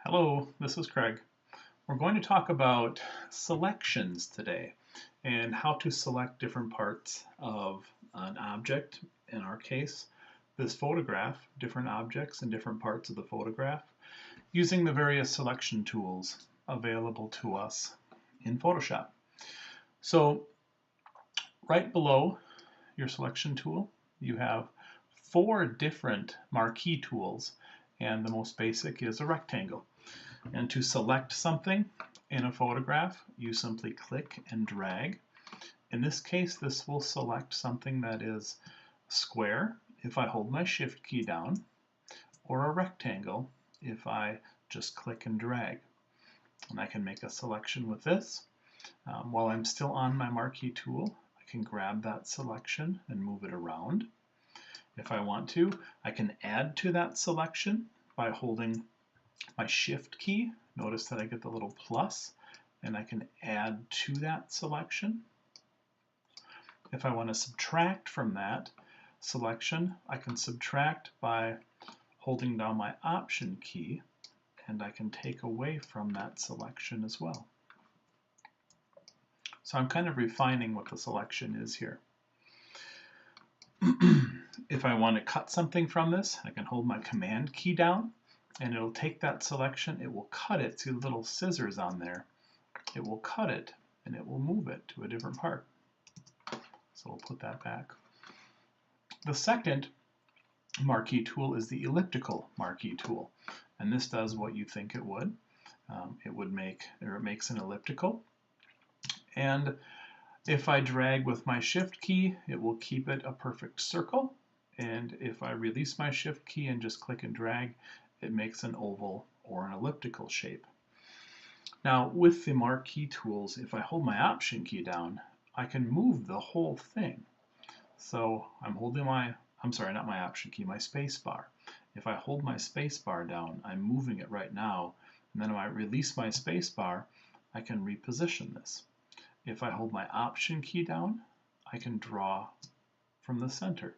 Hello, this is Craig. We're going to talk about selections today and how to select different parts of an object, in our case, this photograph, different objects and different parts of the photograph, using the various selection tools available to us in Photoshop. So right below your selection tool, you have 4 different marquee tools, and the most basic is a rectangle. And to select something in a photograph, you simply click and drag. In this case, this will select something that is square if I hold my Shift key down, or a rectangle if I just click and drag. And I can make a selection with this. While I'm still on my marquee tool, I can grab that selection and move it around. If I want to, I can add to that selection by holding my Shift key. Notice that I get the little plus, and I can add to that selection. If I want to subtract from that selection, I can subtract by holding down my Option key, and I can take away from that selection as well. So I'm kind of refining what the selection is here. If I want to cut something from this, I can hold my Command key down, and it'll take that selection, it will cut it. See the little scissors on there? It will cut it, and it will move it to a different part. So we'll put that back. The second marquee tool is the elliptical marquee tool, and this does what you think it would. It makes an elliptical, and if I drag with my Shift key, it will keep it a perfect circle, and if I release my Shift key and just click and drag, it makes an oval or an elliptical shape. Now with the marquee tools, if I hold my Option key down, I can move the whole thing. So I'm holding my Option key, my space bar. If I hold my space bar down, I'm moving it right now, and then if I release my space bar, I can reposition this. If I hold my Option key down, I can draw from the center.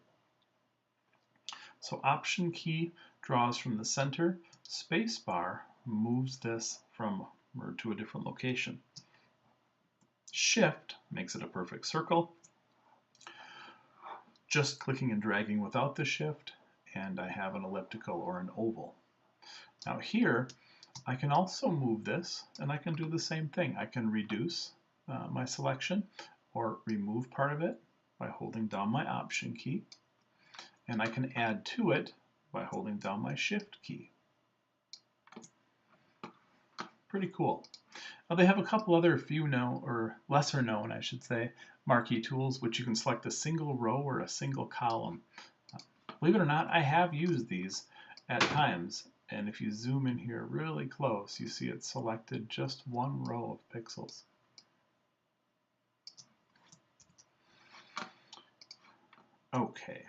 So Option key draws from the center, space bar moves this to a different location. Shift makes it a perfect circle. Just clicking and dragging without the Shift, and I have an elliptical or an oval. Now here, I can also move this, and I can do the same thing. I can reduce my selection or remove part of it by holding down my Option key, and I can add to it by holding down my Shift key. Pretty cool. Now they have a couple other lesser known, I should say, marquee tools, which you can select a single row or a single column. Believe it or not, I have used these at times, and if you zoom in here really close, you see it's selected just one row of pixels. Okay,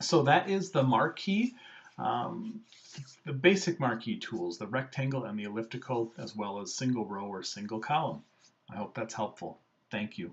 so that is the marquee, the basic marquee tools, the rectangle and the elliptical, as well as single row or single column. I hope that's helpful. Thank you.